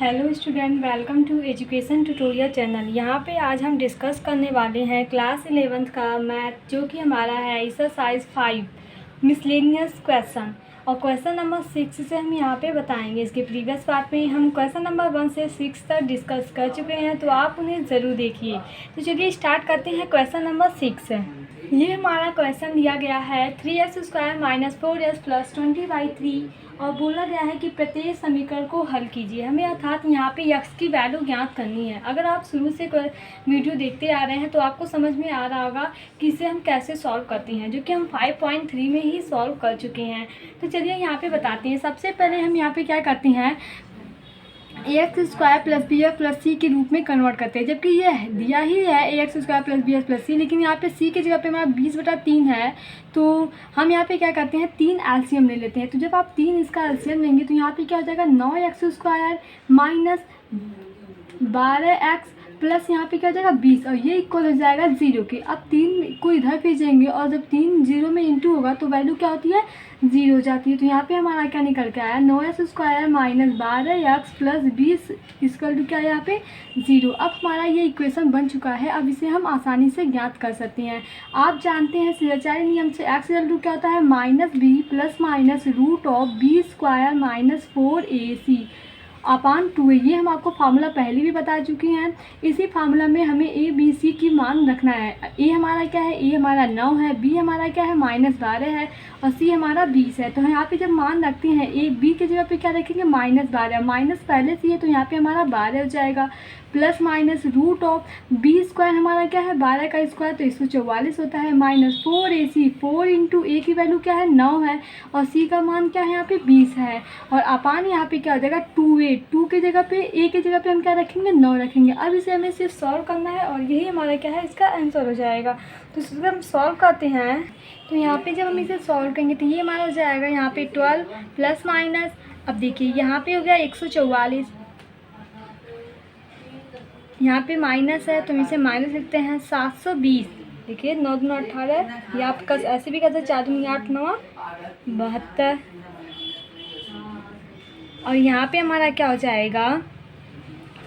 Hello student, welcome to education tutorial channel. यहाँ पे आज हम डिस्कस करने वाले हैं क्लास 11th का मैथ, जो कि हमारा है एक्सरसाइज 5 मिसलेनियस क्वेश्चन। और क्वेश्चन नंबर 6 से हम यहाँ पे बताएंगे। इसके प्रीवियस पार्ट में हम क्वेश्चन नंबर 1 से 6 तक डिस्कस कर चुके हैं, तो आप उन्हें ज़रूर देखिए। तो चलिए स्टार्ट करते हैं। क्वेश्चन नंबर 6 है, ये हमारा क्वेश्चन दिया गया है 3x² - 4x + 20/3 और बोला गया है कि प्रत्येक समीकरण को हल कीजिए। हमें अर्थात यहाँ पे x की वैल्यू ज्ञात करनी है। अगर आप शुरू से वीडियो देखते आ रहे हैं तो आपको समझ में आ रहा होगा कि इसे हम कैसे सॉल्व करते हैं, जो कि हम 5.3 में ही सॉल्व कर चुके हैं। तो चलिए यहाँ पे बताते हैं। सबसे पहले हम यहाँ पे क्या करते हैं, ax² + bx + c के रूप में कन्वर्ट करते हैं, जबकि ये दिया ही है ax² + bx + c, लेकिन यहाँ पे c के जगह पे हमारा 20/3 है। तो हम यहाँ पे क्या करते हैं, 3 एलसीएम ले लेते हैं। तो जब आप 3 इसका एलसीएम लेंगे तो यहाँ पे क्या हो जाएगा, 9x² - 12x प्लस यहाँ पे क्या हो जाएगा 20, और ये इक्वल हो जाएगा 0 के। अब 3 को इधर भेजेंगे और जब 3 0 में इंटू होगा तो वैल्यू क्या होती है, 0 हो जाती है। तो यहाँ पे हमारा क्या निकल के आया, 9x² - 12x + 20 इक्वल टू क्या है यहाँ पे 0। अब हमारा ये इक्वेशन बन चुका है। अब इसे हम आसानी से ज्ञात कर सकते हैं। आप जानते हैं सिरचारी नियम से x इक्वल टू क्या होता है, -b ± √b² - 4ac अपान 2a। ये हम आपको फार्मूला पहले भी बता चुके हैं। इसी फार्मूला में हमें a b c की मान रखना है। a हमारा क्या है, a हमारा 9 है, b हमारा क्या है -12 है और c हमारा 20 है। तो यहाँ पे जब मान रखते हैं a b के जगह पे क्या रखेंगे, -12, माइनस पहले से है तो यहाँ पे हमारा 12 हो जाएगा, प्लस माइनस √b² हमारा क्या है, 12 का स्क्वायर तो 144 होता है, -4ac। 4 इंटू a की वैल्यू क्या है, 9 है और c का मान क्या है यहाँ पे 20 है। और अपान यहाँ पे क्या हो जाएगा 2a। 2 की जगह पे a की जगह पे हम क्या रखेंगे, 9 रखेंगे। अब इसे हमें सिर्फ सॉल्व करना है और यही हमारा क्या है, इसका आंसर हो जाएगा। तो जब हम सॉल्व करते हैं तो यहाँ पे जब हम इसे सॉल्व करेंगे तो ये हमारा हो जाएगा यहाँ पे 12 प्लस माइनस, अब देखिए यहाँ पे हो गया 144, यहाँ पे माइनस है तो हम इसे माइनस लिखते हैं, 720। देखिए 9 दूनी 18, ये आपका ऐसे भी कहते हैं 4 दूनी 8 9 72, और यहाँ पे हमारा क्या हो जाएगा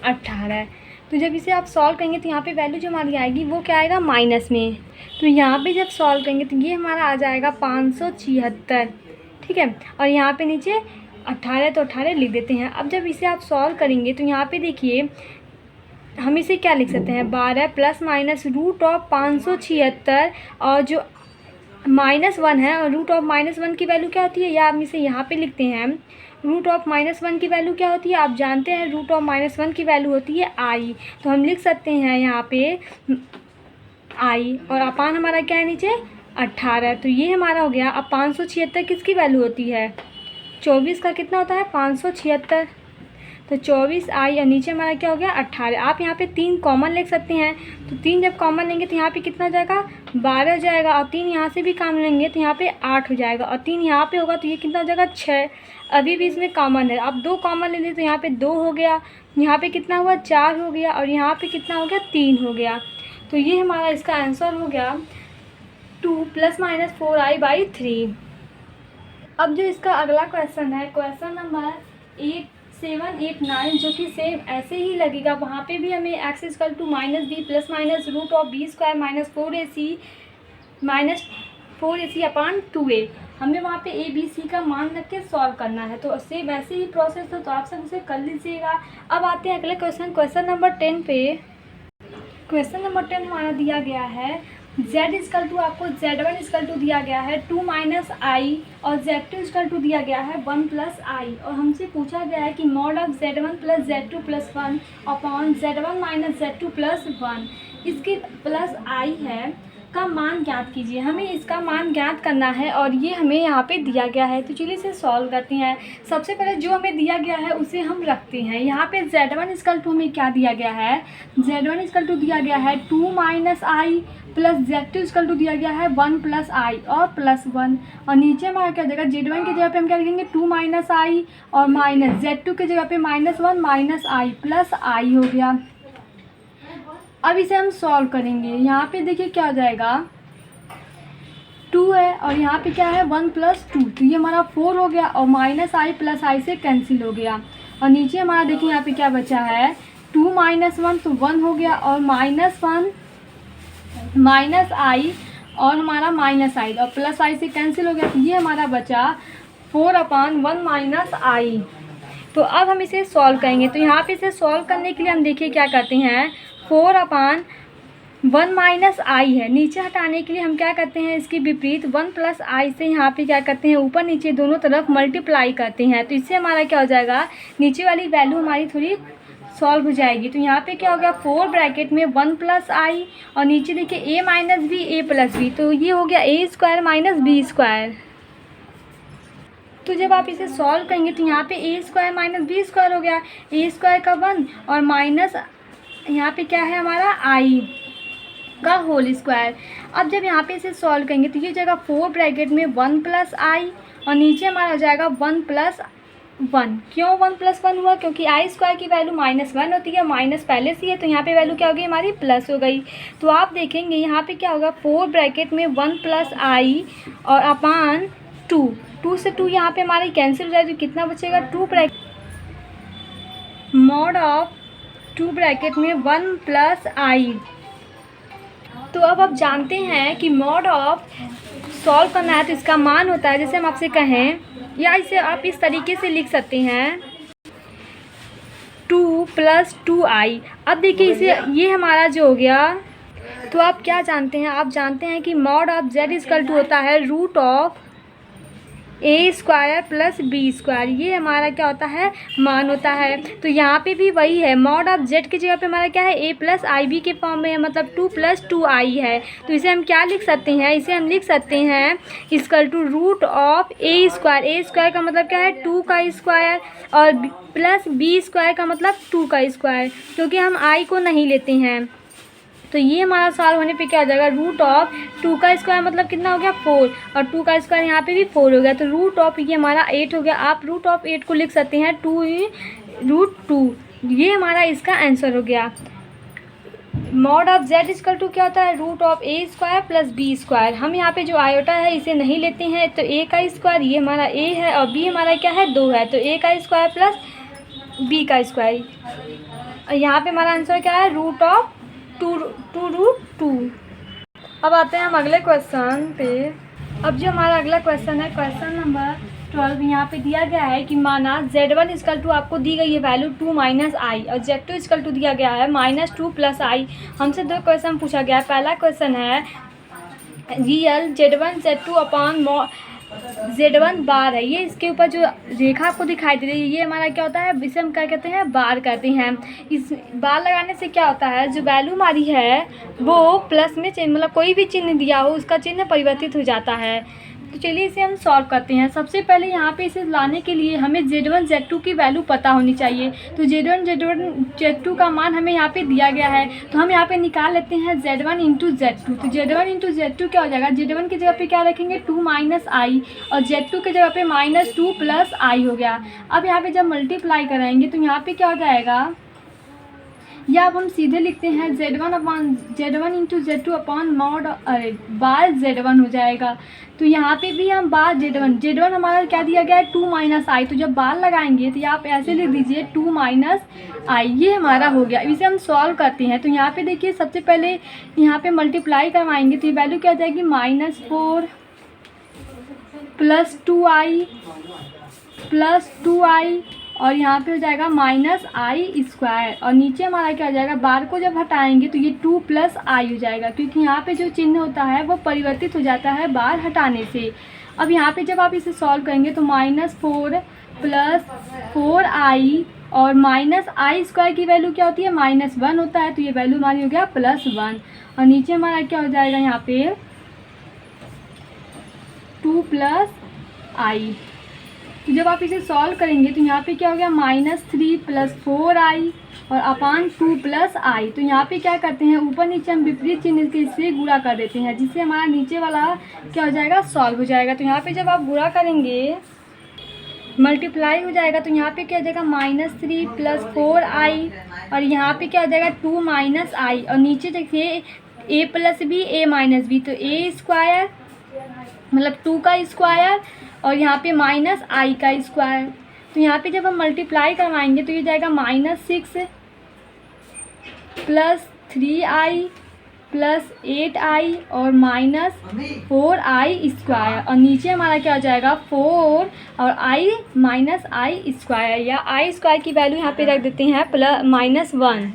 18। तो जब इसे आप सॉल्व करेंगे तो यहाँ पे वैल्यू जो हमारी आएगी वो क्या आएगा, माइनस में। तो यहाँ पे जब सॉल्व करेंगे तो ये हमारा आ जाएगा 576, ठीक है। और यहाँ पे नीचे 18 तो 18 लिख देते हैं। अब जब इसे आप सॉल्व करेंगे तो यहाँ पे देखिए हम इसे क्या लिख सकते हैं, 12 प्लस माइनस √576 और जो -1 है और √-1 की वैल्यू क्या होती है, या हम इसे यहाँ पे लिखते हैं, √-1 की वैल्यू क्या होती है, आप जानते हैं √-1 की वैल्यू होती है i। तो हम लिख सकते हैं यहाँ पे i और अपान हमारा क्या है नीचे 18। तो ये हमारा हो गया। अब 576 किसकी वैल्यू होती है, 24 का कितना होता है 576, तो 24i और नीचे हमारा क्या हो गया 18। आप यहाँ पे 3 कॉमन लिख सकते हैं। तो 3 जब कॉमन लेंगे तो यहाँ पे कितना हो जाएगा, 12 हो जाएगा, और 3 यहाँ से भी कॉमन लेंगे तो यहाँ पे 8 हो जाएगा, और 3 यहाँ पे होगा तो ये कितना हो जाएगा 6। अभी भी इसमें कॉमन है, अब 2 कॉमन ले लें तो यहाँ पे 2 हो गया, यहाँ पे कितना हुआ 4 हो गया, और यहाँ पे कितना हो गया 3 हो गया। तो ये हमारा इसका आंसर हो गया 2 ± 4i/3। अब जो इसका अगला क्वेश्चन है, क्वेश्चन नंबर 7, 8, 9, जो कि सेम ऐसे ही लगेगा। वहाँ पे भी हमें x = -b ± √b² - 4ac अपान 2a, हमें वहाँ पे a b c का मान रख के सॉल्व करना है। तो सेम वैसे ही प्रोसेस है, तो आप सब उसे कर लीजिएगा। अब आते हैं अगले क्वेश्चन, क्वेश्चन नंबर 10 पे। क्वेश्चन नंबर 10 हमारा दिया गया है, z = आपको z1 = दिया गया है 2 - i और z2 = दिया गया है 1 + i, और हमसे पूछा गया है कि mod of z1 + z2 + 1 upon z1 - z2 + 1 इसके प्लस i है का मान ज्ञात कीजिए। हमें इसका मान ज्ञात करना है और ये हमें यहाँ पे दिया गया है। तो चलिए इसे सॉल्व करते हैं। सबसे पहले जो हमें दिया गया है उसे हम रखते हैं। यहाँ पे z1 = हमें क्या दिया गया है, z1 = दिया गया है 2 - i प्लस z2 = दिया गया है 1 + i और +1, और नीचे हमारा क्या हो जाएगा, z1 की जगह पे हम क्या लिखेंगे 2 - i और माइनस z2 की जगह पे -1 - i प्लस i हो गया। अब इसे हम सॉल्व करेंगे। यहाँ पे देखिए क्या हो जाएगा, 2 है और यहाँ पे क्या है 1 + 2, तो ये हमारा 4 हो गया और -i + i से कैंसिल हो गया। और नीचे हमारा देखिए यहाँ पे क्या बचा है 2 - 1 तो 1 हो गया, और -1 -i और हमारा -i और +i से कैंसिल हो गया, तो ये हमारा बचा 4/1 - i। तो अब हम इसे सॉल्व करेंगे। तो यहाँ पे इसे सॉल्व करने के लिए हम देखिए क्या करते हैं 4/1 - i है, नीचे हटाने के लिए हम क्या करते हैं इसकी विपरीत 1 + i से यहाँ पे क्या करते हैं ऊपर नीचे दोनों तरफ मल्टीप्लाई करते हैं। तो इससे हमारा क्या हो जाएगा नीचे वाली वैल्यू हमारी थोड़ी सॉल्व हो जाएगी। तो यहाँ पे क्या हो गया 4 ब्रैकेट में 1 + i और नीचे देखिए a - b a + b, तो ये हो गया a² - b²। तो जब आप इसे सॉल्व करेंगे तो यहाँ पे a² - b² हो गया, a² का 1 और माइनस यहाँ पे क्या है हमारा i का होल स्क्वायर। अब जब यहाँ पे इसे सॉल्व करेंगे तो ये हो जाएगा 4 ब्रैकेट में 1 + i और नीचे हमारा हो जाएगा 1 + 1। क्यों 1 + 1 हुआ, क्योंकि i² की वैल्यू -1 होती है, माइनस पहले से है, तो यहाँ पे वैल्यू क्या हो गई हमारी प्लस हो गई। तो आप देखेंगे यहाँ पे क्या होगा 4 ब्रैकेट में 1 + i और अपान 2 से 2 यहाँ पे हमारी कैंसिल हो जाएगी, तो कितना बचेगा 2 ब्रैकेट मॉड ऑफ 2 ब्रैकेट में 1 + i। तो अब आप जानते हैं कि मॉड ऑफ सॉल्व करना है तो इसका मान होता है, जैसे हम आपसे कहें या इसे आप इस तरीके से लिख सकते हैं 2 + 2i। अब देखिए इसे ये हमारा जो हो गया, तो आप क्या जानते हैं, आप जानते हैं कि मॉड ऑफ z होता है √ऑफ a² + b²। ये हमारा क्या होता है मान होता है। तो यहाँ पे भी वही है, मॉड ऑफ z की जगह पे हमारा क्या है a + ib के फॉर्म में है, मतलब 2 + 2i है। तो इसे हम क्या लिख सकते हैं, इसे हम लिख सकते हैं √ऑफ a² का मतलब क्या है 2 का स्क्वायर और प्लस b² का मतलब 2 का स्क्वायर, क्योंकि हम i को नहीं लेते हैं। तो ये हमारा सॉल्व होने पे क्या हो जाएगा √ऑफ 2 का स्क्वायर मतलब कितना हो गया 4 और 2 का स्क्वायर यहाँ पे भी 4 हो गया, तो √ऑफ ये हमारा 8 हो गया। आप √ऑफ 8 को लिख सकते हैं 2√2। ये हमारा इसका आंसर हो गया। मॉड ऑफ z क्या होता है √ऑफ a² + b²। हम यहाँ पे जो आयोटा है इसे नहीं लेते हैं, तो a का स्क्वायर ये हमारा a है और b हमारा क्या है 2 है, तो a का स्क्वायर + b का स्क्वायर। और यहाँ पे हमारा आंसर क्या है √ऑफ 2√2। अब आते हैं हम अगले क्वेश्चन पे। अब जो हमारा अगला क्वेश्चन है क्वेश्चन नंबर 12, यहाँ पे दिया गया है कि माना z1 आपको दी गई है वैल्यू 2 - i और z2 दिया गया है -2 + i। हमसे दो क्वेश्चन पूछा गया है। पहला क्वेश्चन है real z1 z2 upon z1 बार है, ये इसके ऊपर जो रेखा आपको दिखाई दे रही है ये हमारा क्या होता है, इसे हम क्या कहते हैं बार कहते हैं। इस बार लगाने से क्या होता है जो वैल्यू हमारी है वो प्लस में चिन्ह, मतलब कोई भी चिन्ह दिया हो उसका चिन्ह परिवर्तित हो जाता है। तो चलिए इसे हम सॉल्व करते हैं। सबसे पहले यहाँ पे इसे लाने के लिए हमें z1 z2 की वैल्यू पता होनी चाहिए। तो z1 z2 का मान हमें यहाँ पे दिया गया है, तो हम यहाँ पे निकाल लेते हैं z1 × z2। तो z1 × z2 क्या हो जाएगा, z1 की जगह पे क्या रखेंगे 2 - i और z2 की जगह पे -2 + i हो गया। अब यहाँ पे जब मल्टीप्लाई कराएंगे तो यहाँ पे क्या हो जाएगा, या अब हम सीधे लिखते हैं z1 × z2 अपॉन मॉड बार z1 हो जाएगा। तो यहाँ पे भी हम बार z1 हमारा क्या दिया गया है 2 - i, तो जब बार लगाएंगे तो आप ऐसे लिख दीजिए 2 - i, ये हमारा हो गया। इसे हम सॉल्व करते हैं। तो यहाँ पे देखिए सबसे पहले यहाँ पे मल्टीप्लाई करवाएंगे तो ये वैल्यू क्या हो जाएगी -4 + 2i और यहाँ पे हो जाएगा -i² और नीचे हमारा क्या हो जाएगा, बार को जब हटाएंगे तो ये 2 + i हो जाएगा, क्योंकि यहाँ पे जो चिन्ह होता है वो परिवर्तित हो जाता है बार हटाने से। अब यहाँ पे जब आप इसे सॉल्व करेंगे तो -4 + 4i और -i² की वैल्यू क्या होती है -1 होता है, तो ये वैल्यू हमारी हो गया +1 और नीचे हमारा क्या हो जाएगा यहाँ पे 2 + i। तो जब आप इसे सॉल्व करेंगे तो यहाँ पे क्या हो गया -3 + 4i और अपान 2 + i। तो यहाँ पे क्या करते हैं ऊपर नीचे हम विपरीत चिन्ह के इससे गुणा कर देते हैं, जिससे हमारा नीचे वाला क्या हो जाएगा सॉल्व हो जाएगा। तो यहाँ पे जब आप गुणा करेंगे मल्टीप्लाई हो जाएगा तो यहाँ पे क्या हो जाएगा -3 + 4i और यहाँ पे क्या हो जाएगा 2 - i और नीचे देखिए a + b a - b, तो a² मतलब 2 का स्क्वायर और यहाँ पे -i का स्क्वायर तो यहाँ पे जब हम मल्टीप्लाई करवाएंगे तो ये जाएगा -6 प्लस 3i प्लस 8i और -4i² और नीचे हमारा क्या हो जाएगा 4 और i माइनस i², या i² की वैल्यू यहाँ पे रख देते हैं -1।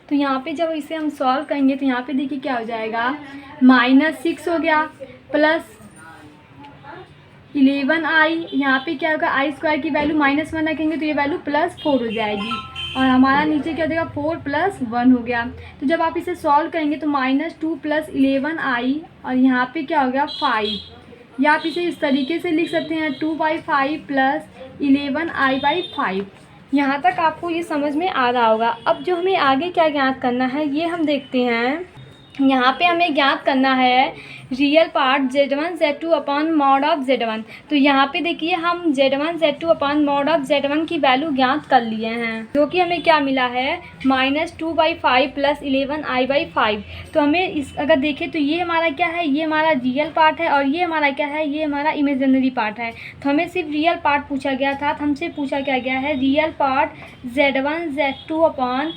तो यहाँ पे जब इसे हम सॉल्व करेंगे तो यहाँ पे देखिए क्या हो जाएगा, -6 हो गया प्लस 11i, यहाँ पे क्या होगा i² की वैल्यू -1 रखेंगे तो ये वैल्यू +4 हो जाएगी और हमारा नीचे क्या हो जाएगा 4 + 1 हो गया। तो जब आप इसे सॉल्व करेंगे तो -2 + 11i और यहाँ पे क्या हो गया 5, या आप इसे इस तरीके से लिख सकते हैं 2/5 + 11i/5। यहाँ तक आपको ये समझ में आ रहा होगा। अब जो हमें आगे क्या ज्ञात करना है ये हम देखते हैं। यहाँ पे हमें ज्ञात करना है real part z1 z2 upon mod of z1। तो यहाँ पे देखिए हम z1 z2 upon mod of z1 की वैल्यू ज्ञात कर लिए हैं, जो कि हमें क्या मिला है -2/5 + 11i/5। तो हमें इस अगर देखें तो ये हमारा क्या है, ये हमारा रियल पार्ट है और ये हमारा क्या है, ये हमारा इमेजिनरी पार्ट है। तो हमें सिर्फ रियल पार्ट पूछा गया था, तो हमसे पूछा क्या गया है real part z1 z2 upon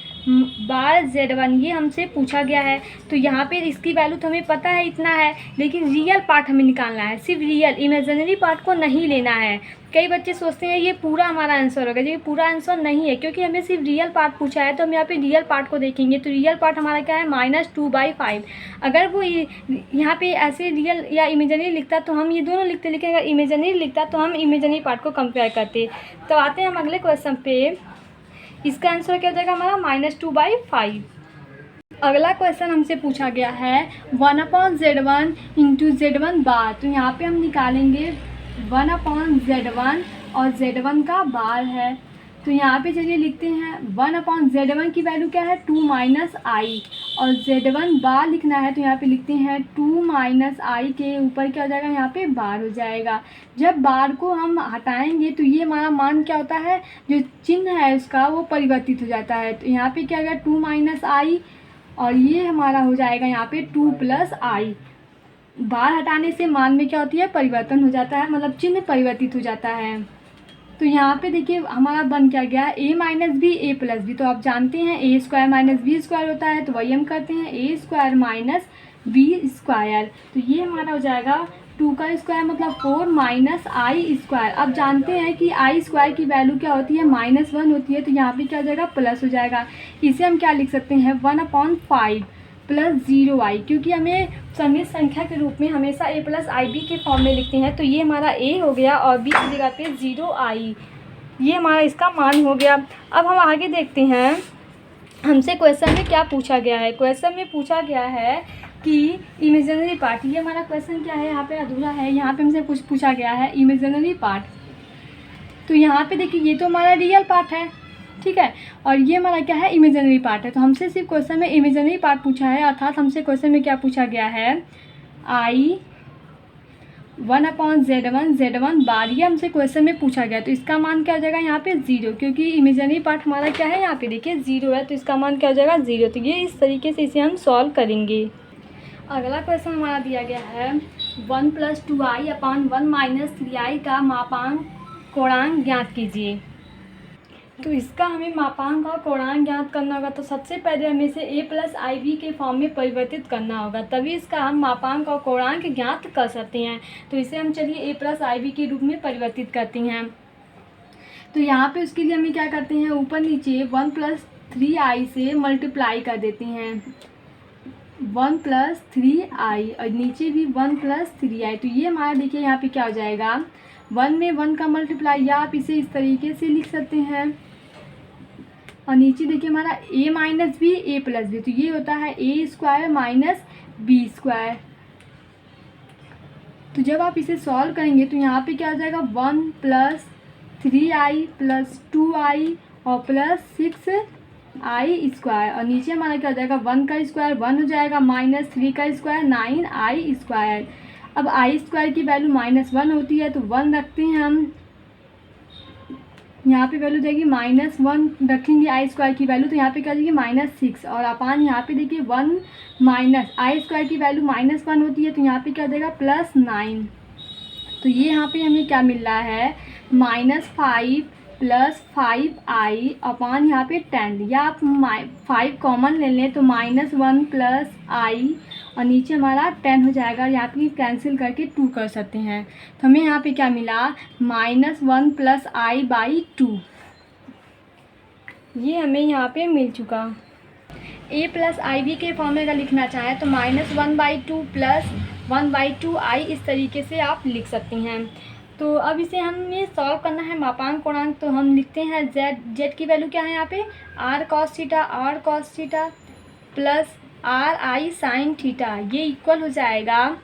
बार z1, ये हमसे पूछा गया है। तो यहाँ पे इसकी वैल्यू तो हमें पता है इतना है, लेकिन रियल पार्ट हमें निकालना है, सिर्फ रियल, इमेजिनरी पार्ट को नहीं लेना है। कई बच्चे सोचते हैं ये पूरा हमारा आंसर होगा, ये पूरा आंसर नहीं है, क्योंकि हमें सिर्फ रियल पार्ट पूछा है। तो हम यहाँ पे रियल पार्ट को देखेंगे तो रियल पार्ट हमारा क्या है -2/5। अगर वो यहाँ पे ऐसे रियल या इमेजिनरी लिखता तो हम ये दोनों लिखते, लेकिन अगर इमेजिनरी लिखता तो हम इमेजिनरी पार्ट को कंपेयर करते। तो आते हैं हम अगले क्वेश्चन पे। इसका आंसर क्या हो जाएगा हमारा -2/5। अगला क्वेश्चन हमसे पूछा गया है 1/z1 × z1 बार। तो यहाँ पे हम निकालेंगे 1/z1 और z1 का बार है। तो यहाँ पे चलिए लिखते हैं 1/z1 की वैल्यू क्या है 2 - i और z1 बार लिखना है तो यहाँ पे लिखते हैं 2 - i के ऊपर क्या हो जाएगा यहाँ पे बार हो जाएगा। जब बार को हम हटाएंगे तो ये हमारा मान क्या होता है, जो चिन्ह है उसका वो परिवर्तित हो जाता है। तो यहाँ पे क्या होगा 2 - i और ये हमारा हो जाएगा यहाँ पे 2 + i। बार हटाने से मान में क्या होती है परिवर्तन हो जाता है, मतलब चिन्ह परिवर्तित हो जाता है। तो यहाँ पे देखिए हमारा बन क्या गया a - b a + b। तो आप जानते हैं a² - b² होता है, तो वही हम करते हैं a² - b²। तो ये हमारा हो जाएगा 2 का स्क्वायर मतलब 4 - i²। अब जानते हैं कि i² की वैल्यू क्या होती है -1 होती है, तो यहाँ पे क्या हो जाएगा प्लस हो जाएगा। इसे हम क्या लिख सकते हैं 1/5 + 0i, क्योंकि हमें समित संख्या के रूप में हमेशा a + ib के फॉर्म में लिखते हैं। तो ये हमारा a हो गया और b की जगह पे 0i, ये हमारा इसका मान हो गया। अब हम आगे देखते हैं हमसे क्वेश्चन में क्या पूछा गया है। क्वेश्चन में पूछा गया है कि इमेजिनरी पार्ट, ये हमारा क्वेश्चन क्या है यहाँ पे अधूरा है, यहाँ पे हमसे कुछ पूछा गया है इमेजिनरी पार्ट। तो यहाँ पे देखिए ये तो हमारा रियल पार्ट है, ठीक है, और ये हमारा क्या है इमेजिनरी पार्ट है। तो हमसे सिर्फ क्वेश्चन में इमेजिनरी पार्ट पूछा है, अर्थात हमसे क्वेश्चन में क्या पूछा गया है i 1/z1 बार, ये हमसे क्वेश्चन में पूछा गया। तो इसका मान क्या हो जाएगा यहाँ पे 0, क्योंकि इमेजिनरी पार्ट हमारा क्या है यहाँ पे देखिए 0 है, तो इसका मान क्या हो जाएगा 0। तो ये इस तरीके से इसे हम सॉल्व करेंगे। अगला क्वेश्चन हमारा दिया गया है 1 + 2i अपॉन 1 - 3i का मापांक कोणांक ज्ञात कीजिए। तो इसका हमें मापांक और कोणांक ज्ञात करना होगा। तो सबसे पहले हमें इसे a + ib के फॉर्म में परिवर्तित करना होगा, तभी इसका हम मापांक और कोणांक ज्ञात कर सकते हैं। तो इसे हम चलिए a + ib के रूप में परिवर्तित करते हैं। तो यहाँ पे उसके लिए हमें क्या करते हैं, ऊपर नीचे 1 + 3i से मल्टीप्लाई कर देते हैं, 1 + 3i और नीचे भी 1 + 3i। तो ये हमारा देखिए यहाँ पे क्या हो जाएगा 1 में 1 का मल्टीप्लाई, या आप इसे इस तरीके से लिख सकते हैं। और नीचे देखिए हमारा a - b a + b, तो ये होता है a² - b²। तो जब आप इसे सॉल्व करेंगे तो यहाँ पे क्या हो जाएगा 1 + 3i + 2i और +6i² और नीचे हमारा क्या हो जाएगा 1 का स्क्वायर 1 हो जाएगा, -3 का स्क्वायर 9i²। अब i² की वैल्यू -1 होती है, तो 1 रखते हैं हम, यहाँ पे वैल्यू जाएगी -1 रखेंगे i² की वैल्यू, तो यहाँ पे क्या जाएगी -6 और अपान यहाँ पे देखिए 1 i² की वैल्यू -1 होती है, तो यहाँ पे क्या हो जाएगा +9। तो ये यहाँ पे हमें क्या मिल रहा है -5 प्लस 5i अपॉन यहाँ पे 10, या आप 5 कॉमन ले लें तो -1 प्लस i और नीचे हमारा 10 हो जाएगा। यहाँ पे कैंसिल करके 2 कर सकते हैं, तो हमें यहाँ पे क्या मिला, -1 प्लस i/2, ये हमें यहाँ पे मिल चुका। a प्लस आई बी के फॉर्म में अगर लिखना चाहें तो -1/2 प्लस 1/2i इस तरीके से आप लिख सकती हैं। तो अब इसे हमें सॉल्व करना है मापांक कोणांक, तो हम लिखते हैं z की वैल्यू क्या है यहाँ पे, r cos theta plus ri sin theta, ये इक्वल हो जाएगा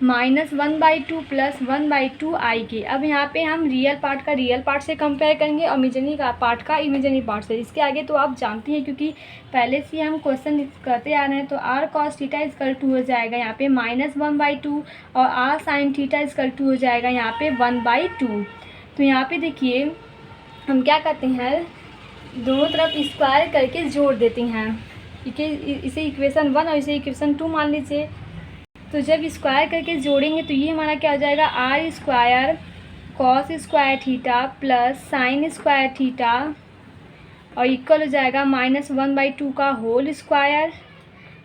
-1/2 प्लस 1/2i के। अब यहाँ पे हम रियल पार्ट का रियल पार्ट से कंपेयर करेंगे और इमेजिनरी का पार्ट का इमेजिनरी पार्ट से। इसके आगे तो आप जानती हैं क्योंकि पहले से हम क्वेश्चन करते आ रहे हैं। तो r cos theta equal to हो जाएगा यहाँ पे -1/2 और r sin theta equal to हो जाएगा यहाँ पे 1/2। तो यहाँ पे देखिए हम क्या करते हैं, दोनों तरफ स्क्वायर करके जोड़ देते हैं। इसे इक्वेशन 1 और इसे इक्वेशन 2 मान लीजिए। तो जब स्क्वायर करके जोड़ेंगे तो ये हमारा क्या हो जाएगा, r square cos square theta plus sign square theta और इक्वल हो जाएगा -1/2 का होल स्क्वायर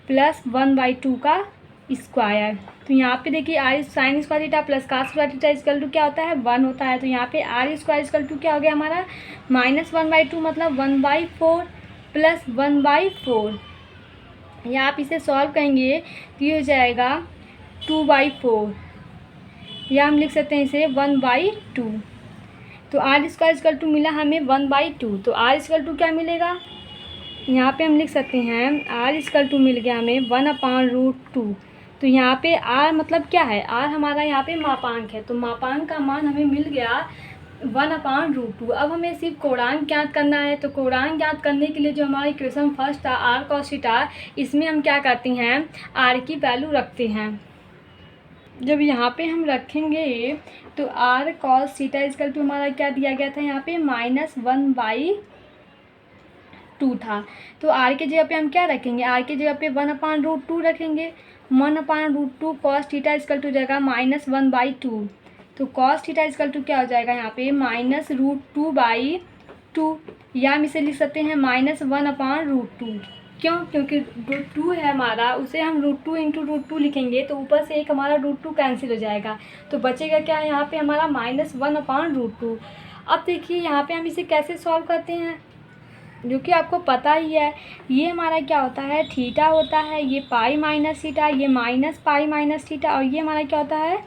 प्लस 1/2 का स्क्वायर। तो यहाँ पे देखिए r sine square theta plus cos square theta equal to क्या होता है, 1 होता है। तो यहाँ पे r स्क्वायर इक्वल टू क्या हो गया हमारा, -1/2 मतलब 1/4 प्लस 1/4। या आप इसे सॉल्व करेंगे तो ये हो जाएगा 2/4, या हम लिख सकते हैं इसे 1/2। तो r स्क्वायर इक्वल टू मिला हमें 1/2। तो r इक्वल टू क्या मिलेगा, यहाँ पे हम लिख सकते हैं r इक्वल टू मिल गया हमें 1/√2। तो यहाँ पे r मतलब क्या है, r हमारा यहाँ पे मापांक है, तो मापांक का मान हमें मिल गया 1/√2। अब हमें सिर्फ कोणांक ज्ञात करना है। तो कोणांक ज्ञात करने के लिए जो हमारा इक्वेशन फर्स्ट था r cos थीटा, इसमें हम क्या करते हैं, r की वैल्यू रखते हैं। जब यहाँ पे हम रखेंगे तो r cos theta equal to हमारा क्या दिया गया था, यहाँ पे -1/2 था। तो r के जगह पे हम क्या रखेंगे, r के जगह पे 1/√2 रखेंगे। 1/√2 cos थीटा इक्वल टू जाएगा -1/2। तो cos थीटा इक्वल टू क्या हो जाएगा यहाँ पे -√2/2, या हम इसे लिख सकते हैं -1/√2। क्यों, क्योंकि √2 है हमारा, उसे हम √2 × √2 लिखेंगे तो ऊपर से एक हमारा √2 कैंसिल हो जाएगा। तो बचेगा क्या है यहाँ पे हमारा -1/√2। अब देखिए यहाँ पे हम इसे कैसे सॉल्व करते हैं, जो कि आपको पता ही है। ये हमारा क्या होता है, थीटा होता है, ये पाई माइनस थीटा, ये माइनस पाई माइनस थीटा, और ये हमारा क्या होता है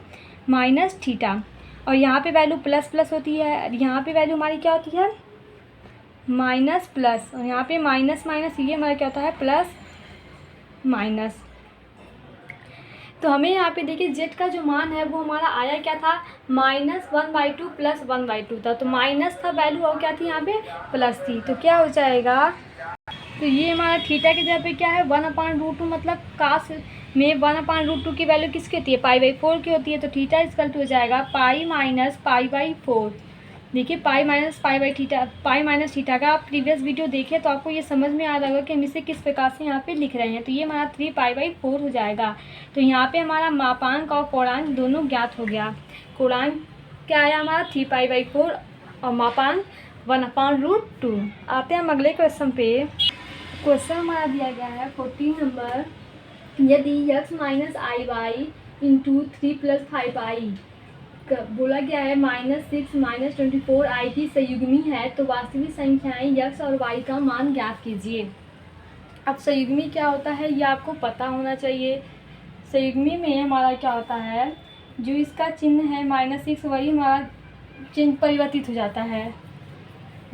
माइनस थीटा। और यहाँ पे वैल्यू प्लस प्लस होती है, यहाँ पे वैल्यू हमारी क्या होती है माइनस प्लस, और यहाँ पे माइनस माइनस, ये हमारा क्या होता है प्लस माइनस। तो हमें यहाँ पे देखिए जेड का जो मान है वो हमारा आया क्या था, -1/2 प्लस 1/2 था। तो माइनस था वैल्यू और क्या थी यहाँ पे प्लस थी। तो क्या हो जाएगा, तो ये हमारा थीटा की जगह पे क्या है 1/√2, मतलब काश में 1/√2 की वैल्यू किसकी होती है, π/4 की होती है। तो थीटा इक्वल टू हो जाएगा पाई माइनस π/4। देखिए पाई माइनस थीटा का आप प्रीवियस वीडियो देखें तो आपको ये समझ में आ जाएगा कि हम इसे किस प्रकार से यहाँ पे लिख रहे हैं। तो ये हमारा 3π/4 हो जाएगा। तो यहाँ पे हमारा मापांक और कोणांक दोनों ज्ञात हो गया। कोणांक क्या आया हमारा 3π/4 और मापांक 1/√2। आते हैं हम अगले क्वेश्चन पे। क्वेश्चन हमारा दिया गया है 14 नंबर, यदि x - iy × 3 + 5i बोला गया है -6 - 24i की संयुग्मी है, तो वास्तविक संख्याएं x और y का मान ज्ञात कीजिए। अब संयुग्मी क्या होता है ये आपको पता होना चाहिए। संयुग्मी में हमारा क्या होता है, जो इसका चिन्ह है -6 वही हमारा चिन्ह परिवर्तित हो जाता है।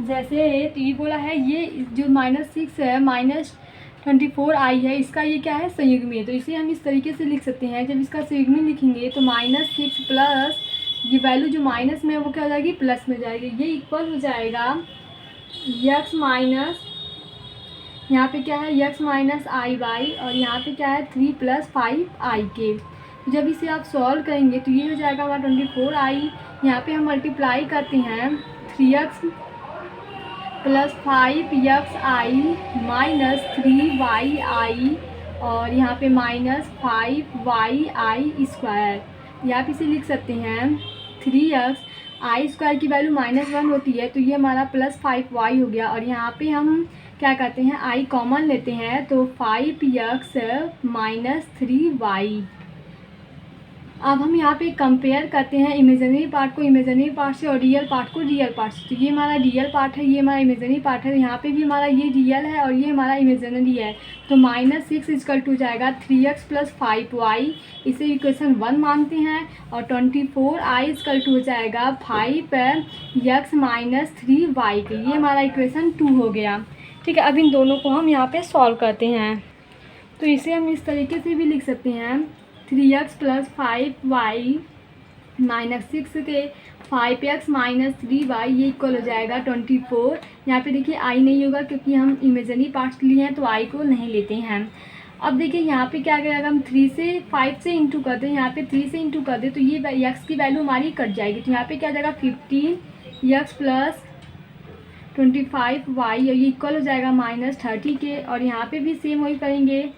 जैसे तो ये बोला है, ये जो -6 है -24i है, इसका ये क्या है संयुग्मी है। तो इसे हम इस तरीके से लिख सकते हैं, जब इसका संयुग्मी लिखेंगे तो -6 प्लस ये वैल्यू जो माइनस में है वो क्या हो जाएगी प्लस में जाएगी। ये इक्वल हो जाएगा x माइनस, यहाँ पे क्या है x - iy और यहाँ पे क्या है 3 + 5i के। जब इसे आप सॉल्व करेंगे तो ये हो जाएगा हमारा 24i। यहाँ पे हम मल्टीप्लाई करते हैं 3x + 5xi - 3yi और यहाँ पे -5yi²। यहाँ पे इसे लिख सकते हैं 3x आई स्क्वायर की वैल्यू -1 होती है, तो ये हमारा +5y हो गया। और यहाँ पे हम क्या करते हैं, आई कॉमन लेते हैं, तो 5x - 3y। अब हम यहाँ पे कंपेयर करते हैं इमेजिनरी पार्ट को इमेजिनरी पार्ट से और रियल पार्ट को रियल पार्ट से। तो ये हमारा रियल पार्ट है, ये हमारा इमेजिनरी पार्ट है। यहाँ पे भी हमारा ये रियल है और ये हमारा इमेजिनरी है। तो -6 इक्वल टू जाएगा 3x + 5y, इसे इक्वेशन 1 मानते हैं। और 24i इक्वल टू हो जाएगा 5x - 3y के, ये हमारा इक्वेशन 2 हो गया। ठीक है, अब इन दोनों को हम यहाँ पे सॉल्व करते हैं। तो इसे हम इस तरीके से भी लिख सकते हैं, 3x + 5y - 6 के 5x - 3y, ये इक्वल हो जाएगा 24। यहाँ पे देखिए आई नहीं होगा क्योंकि हम इमेजिनरी पार्ट्स लिए हैं, तो आई को नहीं लेते हैं। अब देखिए यहाँ पे क्या करेगा, हम 5 से इंटू कर दें, यहाँ पे 3 से इंटू कर दें, तो ये x की वैल्यू हमारी कट जाएगी। तो यहाँ पे क्या जाएगा 15x + 25y, और ये इक्वल हो जाएगा -30 के। और यहाँ पे भी सेम वही करेंगे,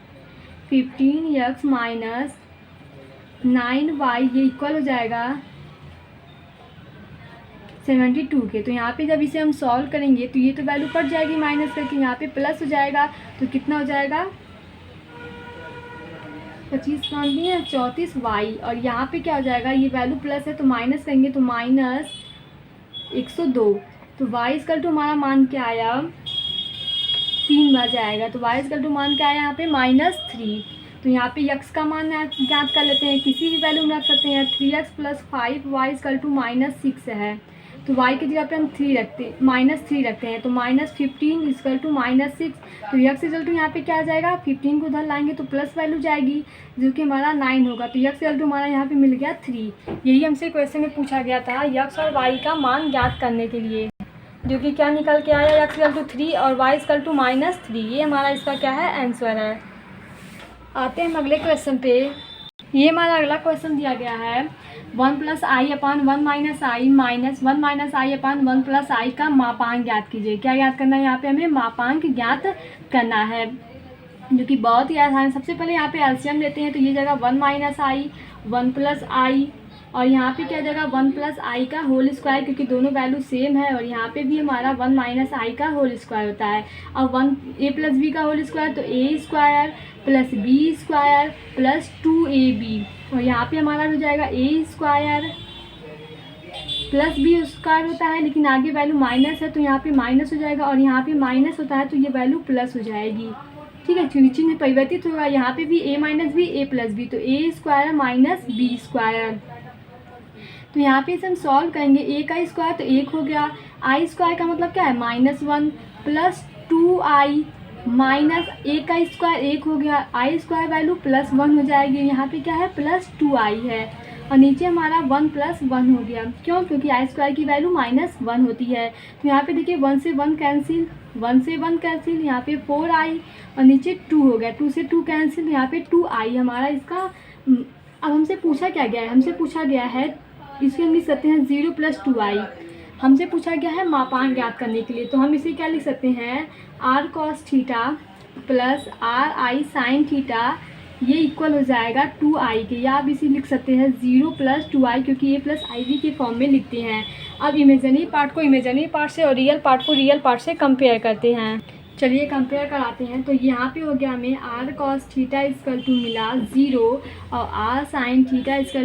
15x - 9y, ये इक्वल हो जाएगा 72 के। तो यहाँ पे जब इसे हम सॉल्व करेंगे तो ये तो वैल्यू कट जाएगी माइनस करके, यहाँ पे प्लस हो जाएगा। तो कितना हो जाएगा, 25 काट दिए 34y। और यहाँ पे क्या हो जाएगा, ये वैल्यू प्लस है तो माइनस करेंगे, तो -102। तो y इक्वल टू हमारा मान क्या आया, 3 बार जाएगा। तो y इक्वल टू मान क्या आया यहाँ पे -3। तो यहाँ पे x का मान ज्ञात कर लेते हैं, किसी भी वैल्यू में रख सकते हैं। 3x + 5y इक्वल टू -6 है, तो y की जगह पे हम -3 रखते हैं। तो -15 इक्वल टू -6। तो x इक्वल टू यहाँ पे क्या आ जाएगा, 15 को उधर लाएंगे तो प्लस वैल्यू जाएगी जो कि हमारा 9 होगा। तो x इक्वल टू हमारा यहाँ पे मिल गया 3। यही हमसे क्वेश्चन में पूछा गया था, x और y का मान ज्ञात करने के लिए, जो कि क्या निकल के आया, x इक्वल टू 3 और y इक्वल टू -3। ये हमारा इसका क्या है, आंसर है। आते हैं हम अगले क्वेश्चन पे। ये हमारा अगला क्वेश्चन दिया गया है, 1 + i upon 1 - i minus 1 - i upon 1 + i का मापांक ज्ञात कीजिए। क्या ज्ञात करना है, यहाँ पे हमें मापांक ज्ञात करना है, जो कि बहुत ही आसान है। सबसे पहले यहाँ पे एलसीएम लेते हैं, तो ये जगह 1 - i 1 + i, और यहाँ पे क्या जगह 1 + i का होल स्क्वायर, क्योंकि दोनों वैल्यू सेम है। और यहाँ पे भी हमारा 1 - i का होल स्क्वायर होता है। अब a + b का होल स्क्वायर, तो a² + b² + 2ab, और यहाँ पे हमारा हो जाएगा a² + b² होता है, लेकिन आगे वैल्यू माइनस है तो यहाँ पे माइनस हो जाएगा, और यहाँ पे माइनस होता है तो ये वैल्यू प्लस हो जाएगी। ठीक है, चिन्ह परिवर्तित होगा। यहाँ पे भी a - b a + b, तो a² - b²। तो यहाँ पे इसे हम सॉल्व करेंगे, a का स्क्वायर तो 1 हो गया, i² का मतलब क्या है, -1 + 2i माइनस a का स्क्वायर 1 हो गया, i² वैल्यू +1 हो जाएगी। यहाँ पे क्या है, +2i है, और नीचे हमारा 1 + 1 हो गया। क्यों, क्योंकि i² की वैल्यू -1 होती है। तो यहाँ पे देखिए 1 से 1 कैंसिल, 1 से 1 कैंसिल, यहाँ पे 4i और नीचे 2 हो गया, 2 से 2 कैंसिल, यहाँ पे 2i हमारा इसका। अब हमसे पूछा क्या गया है, हमसे पूछा गया है, इसे हम लिख सकते हैं 0 + 2i। हमसे पूछा गया है मापांक ज्ञात करने के लिए, तो हम इसे क्या लिख सकते हैं, r cos θ + ri sin θ, ये इक्वल हो जाएगा 2i के, या आप इसे लिख सकते हैं 0 + 2i, क्योंकि a + iv के फॉर्म में लिखते हैं। अब इमेजिनरी पार्ट को इमेजिनरी पार्ट से और रियल पार्ट को रियल पार्ट से कंपेयर करते हैं। चलिए कंपेयर कराते हैं। तो यहाँ पे हो गया हमें r cos θ = मिला 0 और r sin θ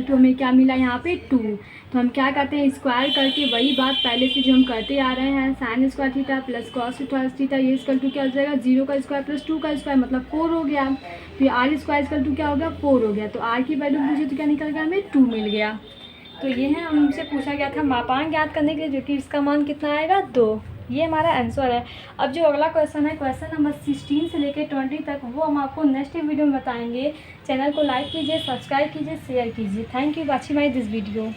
= हमें क्या मिला, यहाँ पे 2। तो हम क्या करते हैं, स्क्वायर करके वही बात पहले से जो हम करते आ रहे हैं, sin² θ + cos² θ, ये इक्वल टू क्या हो जाएगा, 0 का स्क्वायर + 2 का स्क्वायर मतलब 4 हो गया। तो r² इक्वल टू क्या हो गया, 4 हो गया। तो r की वैल्यू पूछे तो क्या निकल गया, हमें 2 मिल गया। तो ये है हमसे पूछा गया था मापांक ज्ञात करने के लिए, जो कि इसका मान कितना आएगा, 2। ये हमारा आंसर है। अब जो अगला क्वेश्चन है, क्वेश्चन नंबर 16 से लेकर 20 तक, वो हम आपको नेक्स्ट वीडियो में बताएंगे। चैनल को लाइक कीजिए, सब्सक्राइब कीजिए, शेयर कीजिए। Thank you watching my this video.